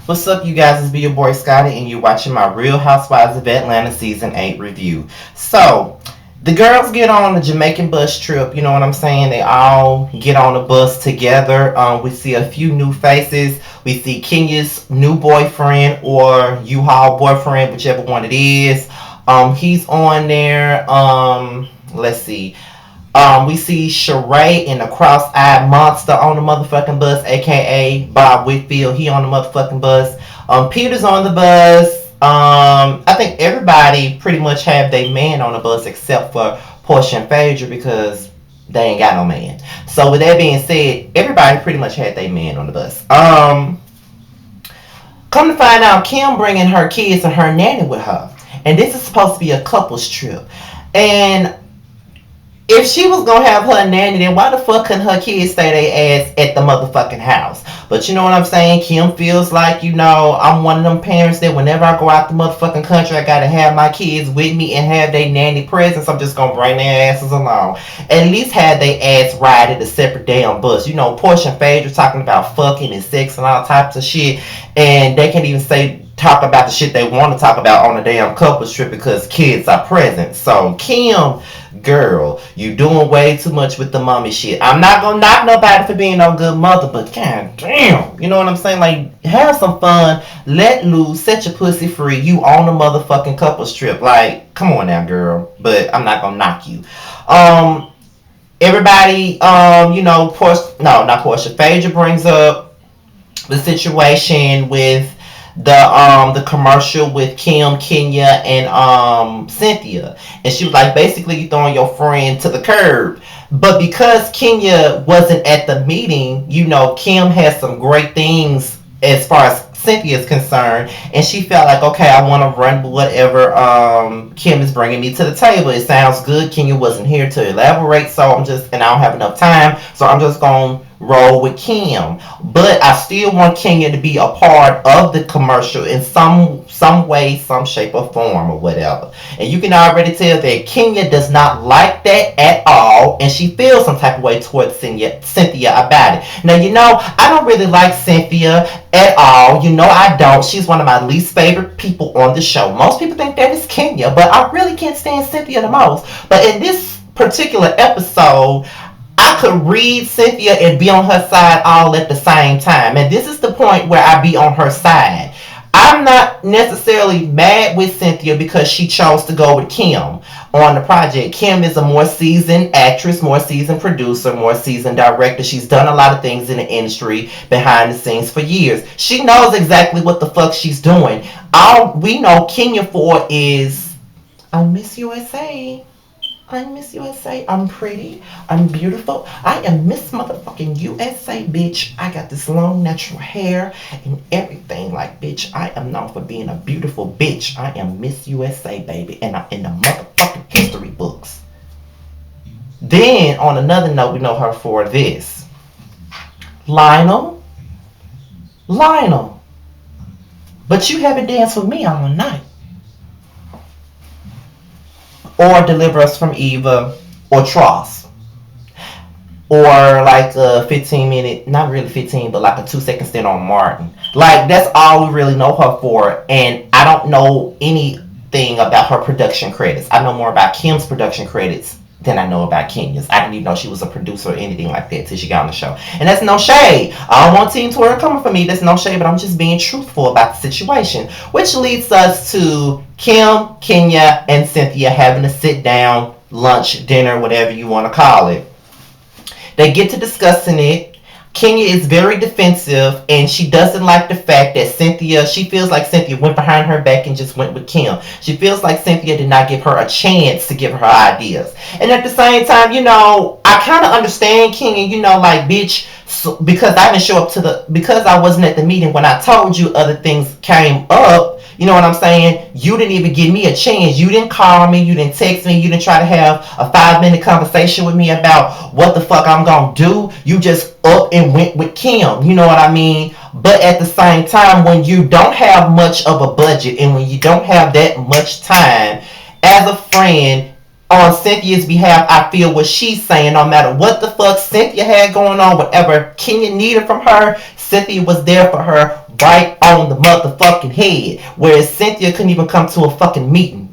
What's up, you guys? It's be your boy Scotty, and you're watching my Real Housewives of Atlanta Season 8 review. So, the girls get on the Jamaican bus trip, you know what I'm saying? They all get on the bus together. We see a few new faces. We see Kenya's new boyfriend or U-Haul boyfriend, whichever one it is. He's on there. Let's see. We see Sheree and the cross-eyed monster on the motherfucking bus, aka Bob Whitfield. He on the motherfucking bus. Peter's on the bus. I think everybody pretty much have their man on the bus except for Portia and Phaedra because they ain't got no man. So with that being said, everybody pretty much had their man on the bus. Come to find out, Kim bringing her kids and her nanny with her, and this is supposed to be a couples trip. And if she was gonna have her nanny, then why the fuck couldn't her kids stay their ass at the motherfucking house? But you know what I'm saying? Kim feels like, I'm one of them parents that whenever I go out the motherfucking country, I gotta have my kids with me and have their nanny presence. I'm just gonna bring their asses along. At least have their ass ride at a separate damn bus. Portia and Phaedra talking about fucking and sex and all types of shit, and they can't even talk about the shit they want to talk about on a damn couples trip because kids are present. So Kim, girl, you doing way too much with the mommy shit. I'm not gonna knock nobody for being no good mother, but god damn, you know what I'm saying? Like, have some fun, let loose, set your pussy free. You on a motherfucking couples trip. Like, come on now, girl. But I'm not gonna knock you. Everybody, Portia, no, not Portia. Phaedra brings up the situation with the commercial with Kim, Kenya, and Cynthia, and she was like, basically, you throwing your friend to the curb. But because Kenya wasn't at the meeting, Kim has some great things as far as Cynthia is concerned, and she felt like, okay, I want to run whatever Kim is bringing me to the table. It sounds good. Kenya wasn't here to elaborate, so I don't have enough time, so I'm just gonna roll with Kim. But I still want Kenya to be a part of the commercial in some way, some shape or form or whatever. And you can already tell that Kenya does not like that at all, and she feels some type of way towards Cynthia about it. Now, I don't really like Cynthia at all. I don't. She's one of my least favorite people on the show. Most people think that is Kenya, but I really can't stand Cynthia the most. But in this particular episode, I could read Cynthia and be on her side all at the same time. And this is the point where I be on her side. I'm not necessarily mad with Cynthia because she chose to go with Kim on the project. Kim is a more seasoned actress, more seasoned producer, more seasoned director. She's done a lot of things in the industry behind the scenes for years. She knows exactly what the fuck she's doing. All we know Kenya for is, I miss USA. I miss USA. I'm pretty. I'm beautiful. I am Miss motherfucking USA, bitch. I got this long natural hair and everything. Like, bitch, I am known for being a beautiful bitch. I am Miss USA, baby. And I'm in the motherfucking history books. Then, on another note, we know her for this. Lionel. But you haven't danced with me all night. Or Deliver Us from Eva, or Tross. Or like a 15-minute, not really 15, but like a 2-second stint on Martin. Like, that's all we really know her for, and I don't know anything about her production credits. I know more about Kim's production credits than I know about Kenya's. I didn't even know she was a producer or anything like that till she got on the show. And that's no shade. I don't want Team Twitter coming for me. That's no shade, but I'm just being truthful about the situation. Which leads us to Kim, Kenya, and Cynthia having a sit down, lunch, dinner, whatever you want to call it. They get to discussing it. Kenya is very defensive, and she doesn't like the fact that she feels like Cynthia went behind her back and just went with Kim. She feels like Cynthia did not give her a chance to give her ideas. And at the same time, I kind of understand Kenya, like, bitch, because I didn't show up because I wasn't at the meeting when I told you other things came up. You know what I'm saying? You didn't even give me a chance. You didn't call me. You didn't text me. You didn't try to have a 5-minute conversation with me about what the fuck I'm going to do. You just up and went with Kim. You know what I mean? But at the same time, when you don't have much of a budget and when you don't have that much time, as a friend, on Cynthia's behalf, I feel what she's saying. No matter what the fuck Cynthia had going on, whatever Kenya needed from her, Cynthia was there for her right on the motherfucking head. Whereas Cynthia couldn't even come to a fucking meeting.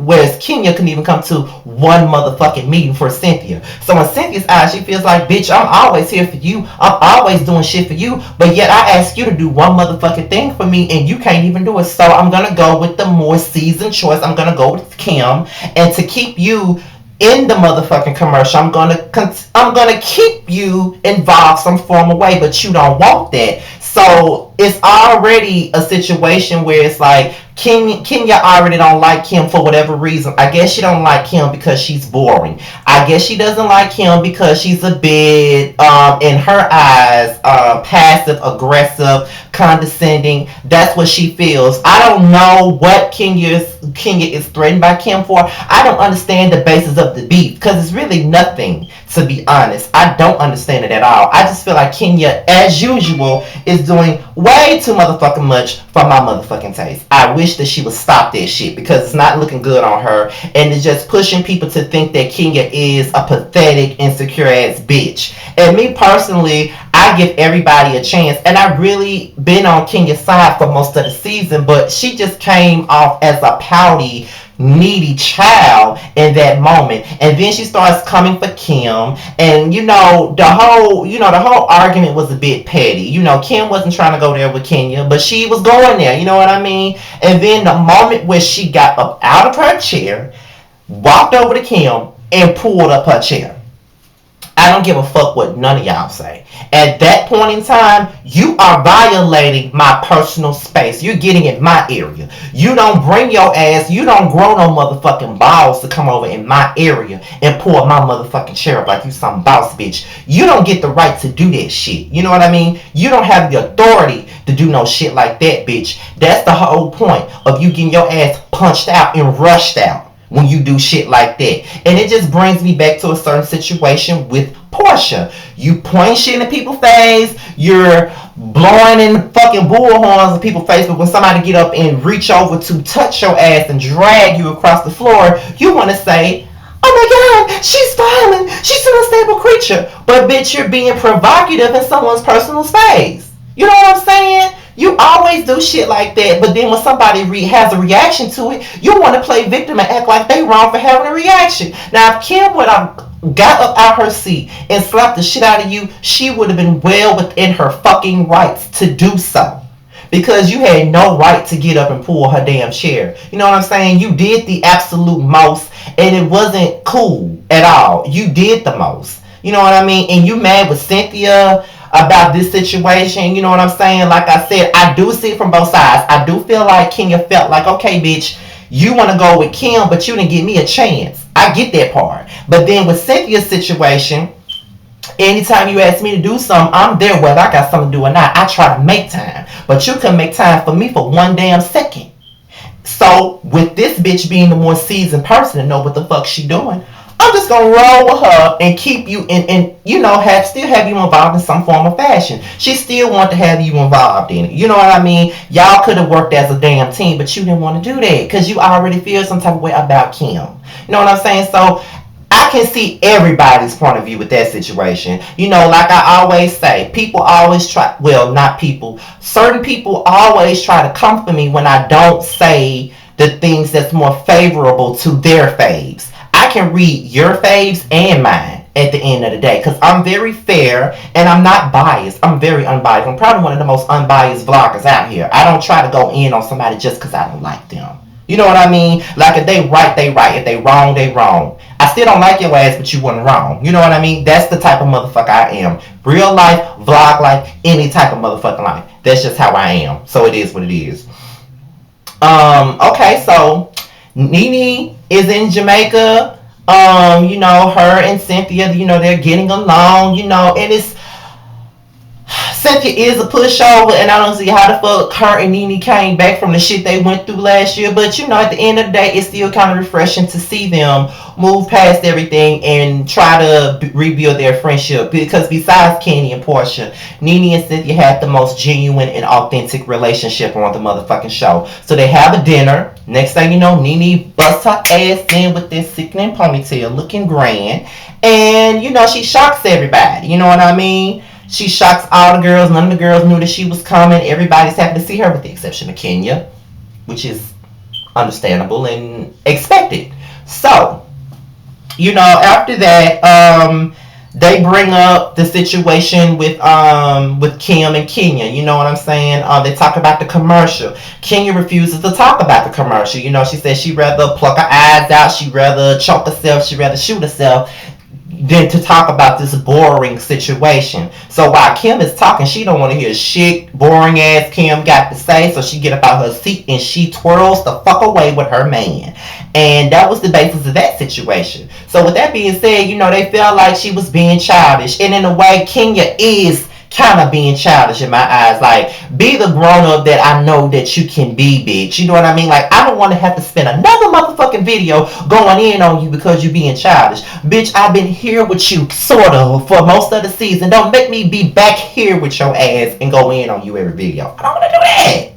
Whereas Kenya couldn't even come to one motherfucking meeting for Cynthia. So in Cynthia's eyes, she feels like, bitch, I'm always here for you. I'm always doing shit for you. But yet I ask you to do one motherfucking thing for me and you can't even do it. So I'm gonna go with the more seasoned choice. I'm gonna go with Kim. And to keep you in the motherfucking commercial, I'm gonna keep you involved some form of way, but you don't want that. So it's already a situation where it's like Kenya already don't like Kim for whatever reason. I guess she don't like Kim because she's boring. I guess she doesn't like Kim because she's a bit, in her eyes, passive aggressive, condescending. That's what she feels. I don't know what Kenya is threatened by Kim for. I don't understand the basis of the beef because it's really nothing. To be honest, I don't understand it at all. I just feel like Kenya, as usual, is doing way too motherfucking much for my motherfucking taste. I wish that she would stop that shit because it's not looking good on her, and it's just pushing people to think that Kenya is a pathetic, insecure ass bitch. And me personally, I give everybody a chance, and I really been on Kenya's side for most of the season, but she just came off as a pouty, needy child in that moment, and then she starts coming for Kim, and the whole argument was a bit petty. Kim wasn't trying to go there with Kenya, but she was going there, you know what I mean? And then the moment where she got up out of her chair, walked over to Kim and pulled up her chair. I don't give a fuck what none of y'all say. At that point in time, you are violating my personal space. You're getting in my area. You don't bring your ass, you don't grow no motherfucking balls to come over in my area and pull my motherfucking chair up like you some boss bitch. You don't get the right to do that shit. You know what I mean? You don't have the authority to do no shit like that, bitch. That's the whole point of you getting your ass punched out and rushed out when you do shit like that. And it just brings me back to a certain situation with Portia. You point shit in people's face, you're blowing in fucking bullhorns in people's face, but when somebody get up and reach over to touch your ass and drag you across the floor, you want to say, oh my god, she's violent, she's an unstable creature. But bitch, you're being provocative in someone's personal space. You know what I'm saying? You always do shit like that, but then when somebody has a reaction to it, you want to play victim and act like they wrong for having a reaction. Now, if Kim would have got up out her seat and slapped the shit out of you, she would have been well within her fucking rights to do so. Because you had no right to get up and pull her damn chair. You know what I'm saying? You did the absolute most, and it wasn't cool at all. You did the most. You know what I mean? And you mad with Cynthia about this situation, you know what I'm saying? Like I said, I do see it from both sides. I do feel like Kenya felt like, okay, bitch, you want to go with Kim, but you didn't give me a chance. I get that part. But then with Cynthia's situation, anytime you ask me to do something, I'm there whether I got something to do or not. I try to make time. But you couldn't make time for me for one damn second. So with this bitch being the more seasoned person and know what the fuck she doing, I'm just gonna roll with her and keep you in still have you involved in some form of fashion. She still want to have you involved in it. You know what I mean? Y'all could have worked as a damn team, but you didn't want to do that because you already feel some type of way about Kim. You know what I'm saying? So I can see everybody's point of view with that situation. Like I always say, people always try, well, not people, certain people always try to comfort me when I don't say the things that's more favorable to their faves. I can read your faves and mine at the end of the day because I'm very fair and I'm not biased. I'm very unbiased. I'm probably one of the most unbiased vloggers out here. I don't try to go in on somebody just because I don't like them. You know what I mean? Like if they right, they right. If they wrong, they wrong. I still don't like your ass, but you wasn't wrong. You know what I mean? That's the type of motherfucker I am. Real life, vlog life, any type of motherfucking life. That's just how I am. So it is what it is. Okay, so Nene is in Jamaica. Her and Cynthia, they're getting along, and it's Cynthia is a pushover, and I don't see how the fuck her and Nene came back from the shit they went through last year. But at the end of the day, it's still kind of refreshing to see them move past everything and try to rebuild their friendship. Because besides Kenny and Portia, Nene and Cynthia had the most genuine and authentic relationship on the motherfucking show. So they have a dinner. Next thing you know, Nene busts her ass in with this sickening ponytail, looking grand, and she shocks everybody. You know what I mean? She shocks all the girls. None of the girls knew that she was coming. Everybody's happy to see her with the exception of Kenya, which is understandable and expected. So, after that, they bring up the situation with Kim and Kenya. You know what I'm saying? They talk about the commercial. Kenya refuses to talk about the commercial. She says she'd rather pluck her eyes out, she'd rather choke herself, she'd rather shoot herself than to talk about this boring situation. So while Kim is talking, she don't want to hear shit boring ass Kim got to say. So she get up out her seat and she twirls the fuck away with her man. And that was the basis of that situation. So with that being said, they felt like she was being childish. And in a way, Kenya is kind of being childish in my eyes. Like, be the grown up that I know that you can be, bitch. You know what I mean? Like, I don't want to have to spend another motherfucking video going in on you because you being childish. Bitch, I've been here with you, sort of, for most of the season. Don't make me be back here with your ass and go in on you every video. I don't want to do that.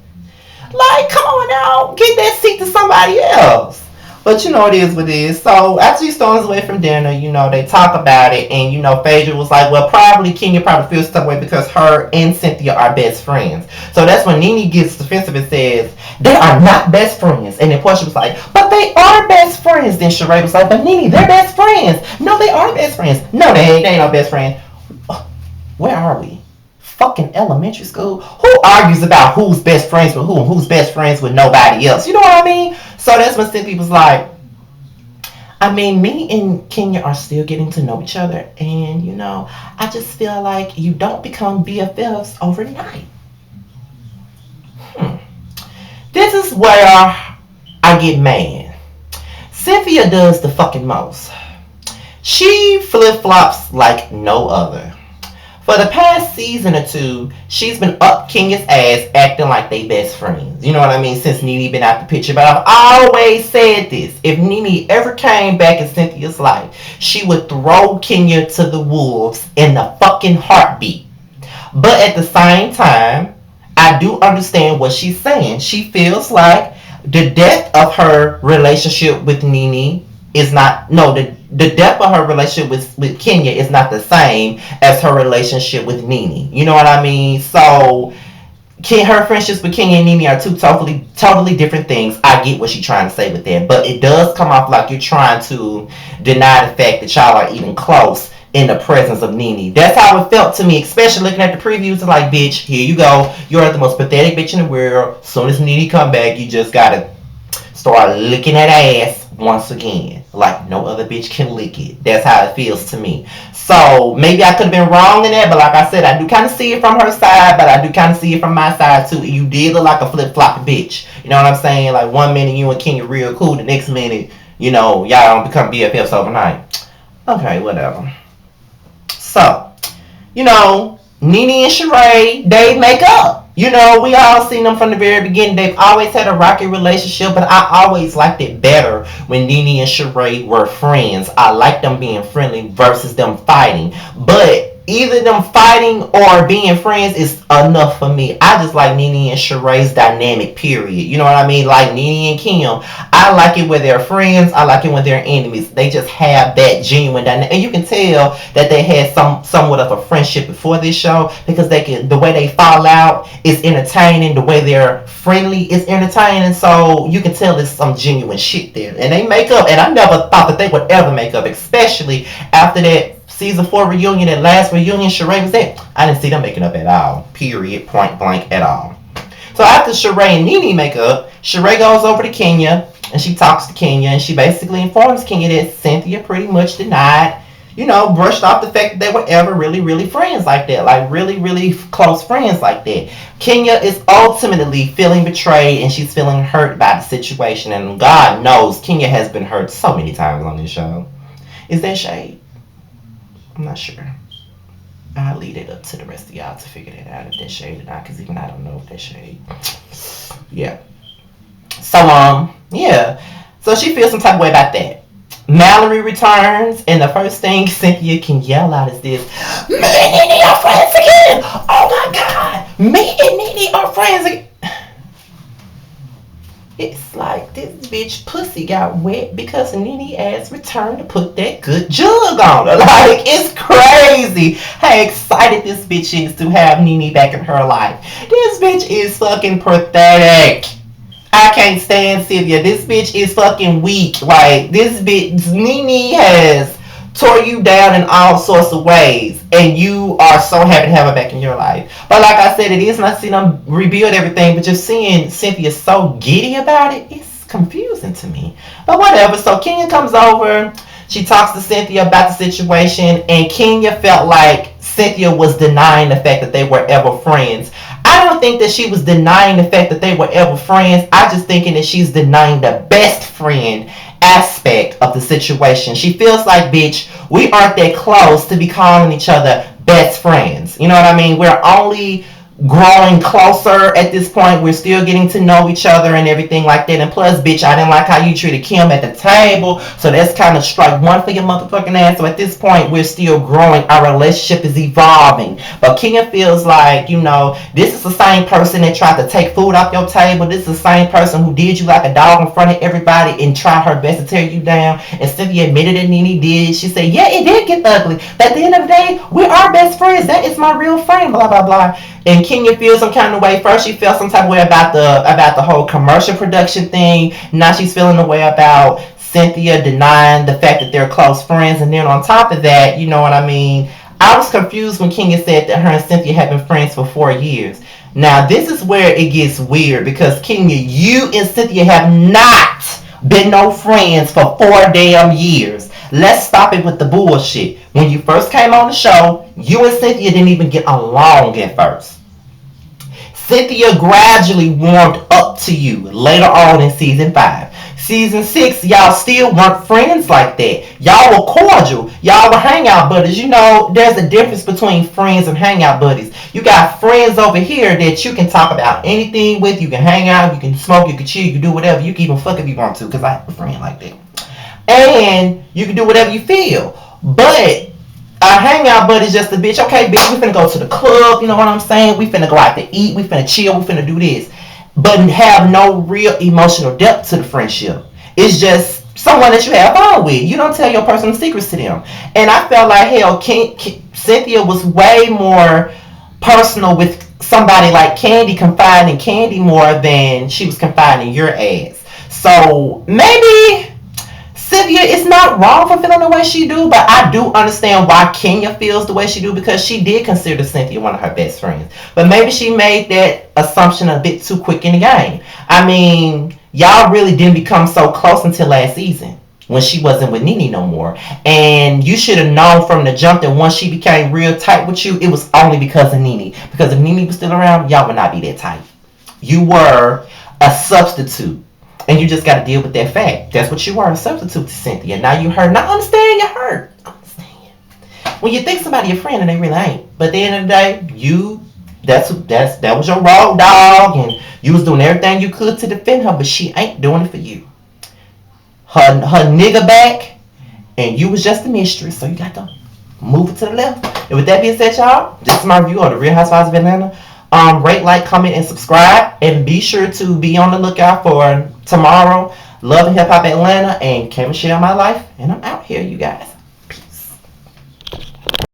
Like, come on now. Get that seat to somebody else. But it is what it is. So after she storms away from dinner, they talk about it. And, Phaedra was like, well, Kenya probably feels some way because her and Cynthia are best friends. So that's when Nene gets defensive and says, they are not best friends. And then Portia was like, but they are best friends. Then Sheree was like, but Nene, they're best friends. No, they are best friends. No, they ain't. They ain't no best friends. Where are we? Fucking elementary school? Who argues about who's best friends with who and who's best friends with nobody else? You know what I mean? So that's when Cynthia was like, me and Kenya are still getting to know each other. And, I just feel like you don't become BFFs overnight. This is where I get mad. Cynthia does the fucking most. She flip-flops like no other. For the past season or two, she's been up Kenya's ass acting like they best friends. You know what I mean? Since Nene been out the picture. But I've always said this. If Nene ever came back in Cynthia's life, she would throw Kenya to the wolves in a fucking heartbeat. But at the same time, I do understand what she's saying. She feels like the depth of her relationship with Nene is not... No, the depth of her relationship with Kenya is not the same as her relationship with Nene. You know what I mean? So, her friendships with Kenya and Nene are two totally different things. I get what she's trying to say with that. But it does come off like you're trying to deny the fact that y'all are even close in the presence of Nene. That's how it felt to me, especially looking at the previews. It's like, bitch, here you go. You're the most pathetic bitch in the world. As soon as Nene come back, you just gotta start licking that ass once again, like no other bitch can lick it. That's how it feels to me. So maybe I could have been wrong in that, but like I said, I do kind of see it from her side, but I do kind of see it from my side too. You did look like a flip-floppy bitch. You know what I'm saying? Like one minute you and Kenya real cool, the next minute, y'all don't become BFFs overnight. Okay, whatever. So, Nene and Sheree, they make up. We all seen them from the very beginning. They've always had a rocky relationship, but I always liked it better when Nene and Sheree were friends. I liked them being friendly versus them fighting. But either them fighting or being friends is enough for me. I just like Nene and Sheree's dynamic, period. You know what I mean? Like Nene and Kim. I like it when they're friends. I like it when they're enemies. They just have that genuine dynamic. And you can tell that they had somewhat of a friendship before this show because the way they fall out is entertaining. The way they're friendly is entertaining. So you can tell there's some genuine shit there. And they make up. And I never thought that they would ever make up, especially after that season 4 reunion, that last reunion Sheree was at. I didn't see them making up at all. Period. Point blank at all. So after Sheree and Nene make up, Sheree goes over to Kenya and she talks to Kenya and she basically informs Kenya that Cynthia pretty much denied, brushed off the fact that they were ever really, really friends like that. Like really, really close friends like that. Kenya is ultimately feeling betrayed and she's feeling hurt by the situation. And God knows Kenya has been hurt so many times on this show. Is that shade? I'm not sure. I'll leave it up to the rest of y'all to figure that out if that's shade or not, because even I don't know if that's shade. Yeah. So, yeah. So she feels some type of way about that. Mallory returns, and the first thing Cynthia can yell out is this: me and Nene are friends again! Oh my God! Me and Nene are friends again! It's like this bitch pussy got wet because Nene ass returned to put that good jug on her. Like, it's crazy how excited this bitch is to have Nene back in her life. This bitch is fucking pathetic. I can't stand Sylvia. This bitch is fucking weak. Like, this bitch, Nene has tore you down in all sorts of ways, and you are so happy to have her back in your life. But like I said, it is not seeing them rebuild everything, but just seeing Cynthia so giddy about it, it's confusing to me. But whatever. So Kenya comes over. She talks to Cynthia about the situation, and Kenya felt like Cynthia was denying the fact that they were ever friends. I don't think that she was denying the fact that they were ever friends. I just thinking that she's denying the best friend aspect of the situation. She feels like, bitch, we aren't that close to be calling each other best friends. You know what I mean? We're only growing closer at this point. We're still getting to know each other and everything like that. And plus, bitch, I didn't like how you treated Kim at the table. So that's kind of strike one for your motherfucking ass. So at this point, we're still growing. Our relationship is evolving. But Kenya feels like, this is the same person that tried to take food off your table. This is the same person who did you like a dog in front of everybody and tried her best to tear you down. And Cynthia admitted that Nene did. She said, yeah, it did get ugly. But at the end of the day, we are best friends. That is my real friend, blah, blah, blah. And Kenya feels some kind of way. First, she felt some type of way about the whole commercial production thing. Now she's feeling the way about Cynthia denying the fact that they're close friends. And then on top of that, you know what I mean? I was confused when Kenya said that her and Cynthia have been friends for 4 years. Now, this is where it gets weird because Kenya, you and Cynthia have not been no friends for 4 damn years. Let's stop it with the bullshit. When you first came on the show, you and Cynthia didn't even get along at first. Cynthia gradually warmed up to you later on in season 5. Season 6, y'all still weren't friends like that. Y'all were cordial. Y'all were hangout buddies. There's a difference between friends and hangout buddies. You got friends over here that you can talk about anything with. You can hang out, you can smoke, you can chill, you can do whatever. You can even fuck if you want to, because I have a friend like that. And you can do whatever you feel. But our hangout buddy's just a bitch. Okay, bitch, we finna go to the club. You know what I'm saying? We finna go out to eat. We finna chill. We finna do this. But have no real emotional depth to the friendship. It's just someone that you have fun with. You don't tell your personal secrets to them. And I felt like, hell, Cynthia was way more personal with somebody like Candy, confiding in Candy more than she was confiding in your ass. So maybe Cynthia is not wrong for feeling the way she do, but I do understand why Kenya feels the way she do because she did consider Cynthia one of her best friends. But maybe she made that assumption a bit too quick in the game. I mean, y'all really didn't become so close until last season when she wasn't with Nene no more. And you should have known from the jump that once she became real tight with you, it was only because of Nene. Because if Nene was still around, y'all would not be that tight. You were a substitute. And you just got to deal with that fact. That's what you are, a substitute to Cynthia. Now you hurt. Now understand you're hurt. Understand. When you think somebody your friend and they really ain't. But at the end of the day, that was your road dog. And you was doing everything you could to defend her. But she ain't doing it for you. Her nigga back. And you was just a mistress. So you got to move it to the left. And with that being said, y'all, this is my review of the Real Housewives of Atlanta. Rate, like, comment, and subscribe. And be sure to be on the lookout for tomorrow, Love and Hip Hop Atlanta, and Came and Share My Life. And I'm out here, you guys.